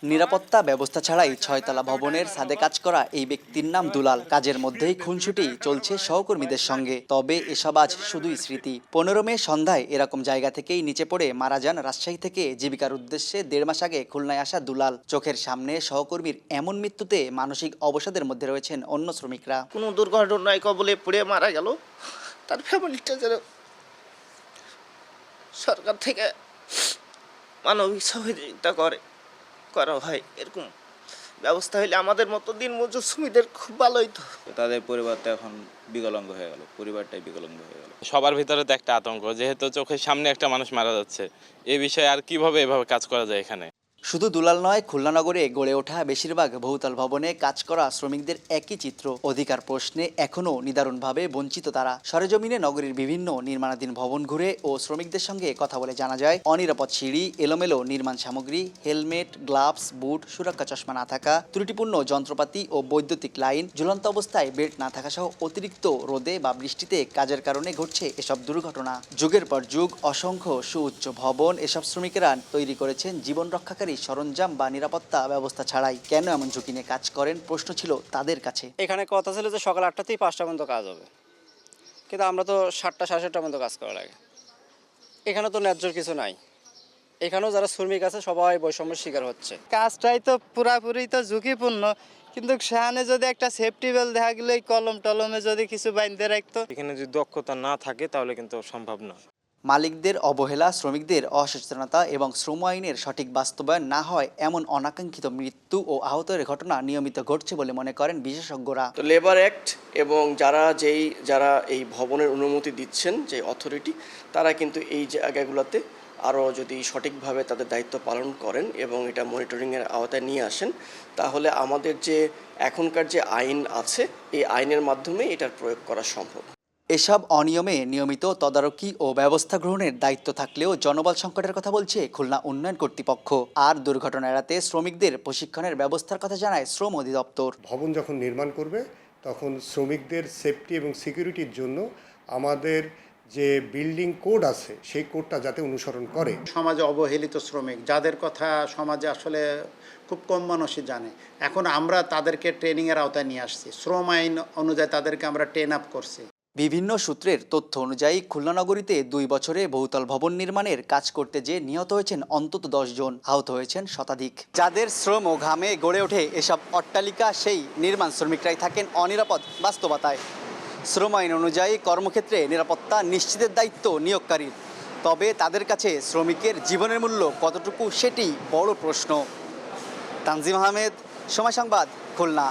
নিরাপত্তা ব্যবস্থা ছাড়াই 6 তলা ভবনের ছাদে কাজ করা এই ব্যক্তির নাম দুলাল। কাজের মধ্যেই খুনসুটি চলছে সহকর্মীদের সঙ্গে। তবে এসব আজ শুধুই স্মৃতি। 15 মে সন্ধ্যায় এরকম জায়গা থেকেই নিচে পড়ে মারা যান রাজশাহী থেকে জীবিকার উদ্দেশ্যে 1.5 মাস আগে খুলনায় আসা দুলাল। চোখের সামনে সহকর্মীর এমন মৃত্যুতে মানসিক অবসাদের মধ্যে রয়েছেন অন্য শ্রমিকরা। কোনো দুর্ঘটনায় কবলে পড়ে মারা গেল, তার ফ্যামিলিটা যেন সরকার থেকে মানবিক সহযোগিতা করা হয়, এরকম ব্যবস্থা হলে আমাদের মতো দিনমজুর শ্রমিকদের খুব ভালো হইতো। তাদের পরিবারটা এখন বিকলাঙ্গ হয়ে গেল, পরিবারটাই বিকলাঙ্গ হয়ে গেল। সবার ভিতরে তো একটা আতঙ্ক, যেহেতু চোখের সামনে একটা মানুষ মারা যাচ্ছে, এই বিষয়ে আর কিভাবে এভাবে কাজ করা যায় এখানে। শুধু দুলাল নয়, খুলনা নগরে গড়ে ওঠা বেশিরভাগ বহুতল ভবনে কাজ করা শ্রমিকদের একই চিত্র। অধিকার প্রশ্নে এখনও নিদারুণভাবে বঞ্চিত তারা। সরেজমিনে নগরীর বিভিন্ন নির্মাণাধীন ভবন ঘুরে ও শ্রমিকদের সঙ্গে কথা বলে জানা যায়, অনিরাপদ সিঁড়ি, এলোমেলো নির্মাণ সামগ্রী, হেলমেট, গ্লাভস, বুট, সুরক্ষা চশমা না থাকা, ত্রুটিপূর্ণ যন্ত্রপাতি ও বৈদ্যুতিক লাইন, ঝুলন্ত অবস্থায় বেল্ট না থাকা সহ অতিরিক্ত রোদে বা বৃষ্টিতে কাজের কারণে ঘটছে এসব দুর্ঘটনা। যুগের পর যুগ অসংখ্য সুউচ্চ ভবন এসব শ্রমিকেরা তৈরি করেছেন জীবন রক্ষাকারী সরঞ্জাম বা নিরাপত্তা ব্যবস্থা ছাড়াই। কেন এমন ঝুঁকি নিয়ে কাজ করেন, প্রশ্ন ছিল তাদের কাছে। এখানে কথা ছিল যে সকাল 8টা থেকে 5টা পর্যন্ত কাজ হবে, কিন্তু আমরা তো 7টা সাড়ে 7টার পর্যন্ত কাজ করা লাগে। এখানে তো ন্যায্য কিছু নাই। এখানেও যারা শ্রমিক আছে সবাই বৈষম্যের শিকার হচ্ছে। কাজটাই তো পুরাপুরি তো ঝুঁকিপূর্ণ, কিন্তু সেখানে যদি একটা সেফটি বেল দেখা গেলে কলম টলমে যদি কিছু বাইন্ধে রাখতো। এখানে যদি দক্ষতা না থাকে তাহলে কিন্তু সম্ভব না। মালিকদের অবহেলা, শ্রমিকদের অসচেতনতা এবং শ্রম আইনের সঠিক বাস্তবায়ন না হয় এমন অনাকাঙ্ক্ষিত মৃত্যু ও আহতের ঘটনা নিয়মিত ঘটছে বলে মনে করেন বিশেষজ্ঞরা। তো লেবার অ্যাক্ট এবং যারা এই ভবনের অনুমতি দিচ্ছেন, যে অথরিটি, তারা কিন্তু এই জায়গাগুলোতে আরও যদি সঠিকভাবে তাদের দায়িত্ব পালন করেন এবং এটা মনিটরিংয়ের আওতায় নিয়ে আসেন, তাহলে আমাদের যে এখনকার যে আইন আছে, এই আইনের মাধ্যমে এটার প্রয়োগ করা সম্ভব। এসব অনিয়মে নিয়মিত তদারকি ও ব্যবস্থা গ্রহণের দায়িত্ব থাকলেও জনবল সংকটের কথা বলছে খুলনা উন্নয়ন কর্তৃপক্ষ। আর দুর্ঘটনা এড়াতে শ্রমিকদের প্রশিক্ষণের ব্যবস্থার কথা জানায় শ্রম অধিদপ্তর। ভবন যখন নির্মাণ করবে তখন শ্রমিকদের সেফটি এবং সিকিউরিটির জন্য আমাদের যে বিল্ডিং কোড আছে সেই কোডটা যাতে অনুসরণ করে। সমাজে অবহেলিত শ্রমিক যাদের কথা সমাজে আসলে খুব কম মানুষই জানে, এখন আমরা তাদেরকে ট্রেনিংয়ের আওতায় নিয়ে আসছি। শ্রম আইন অনুযায়ী তাদেরকে আমরা ট্রেন আপ করছি। বিভিন্ন সূত্রের তথ্য অনুযায়ী খুলনা নগরীতে 2 বছরে বহুতল ভবন নির্মাণের কাজ করতে যেয়ে নিহত হয়েছেন অন্তত 10 জন, আহত হয়েছেন শতাধিক। যাদের শ্রম ও ঘামে গড়ে ওঠে এসব অট্টালিকা, সেই নির্মাণ শ্রমিকরাই থাকেন অনিরাপদ বাস্তবতায়। শ্রম আইন অনুযায়ী কর্মক্ষেত্রে নিরাপত্তা নিশ্চিতের দায়িত্ব নিয়োগকারীর। তবে তাদের কাছে শ্রমিকের জীবনের মূল্য কতটুকু, সেটি বড় প্রশ্ন। তানজিম আহমেদ, সময় সংবাদ, খুলনা।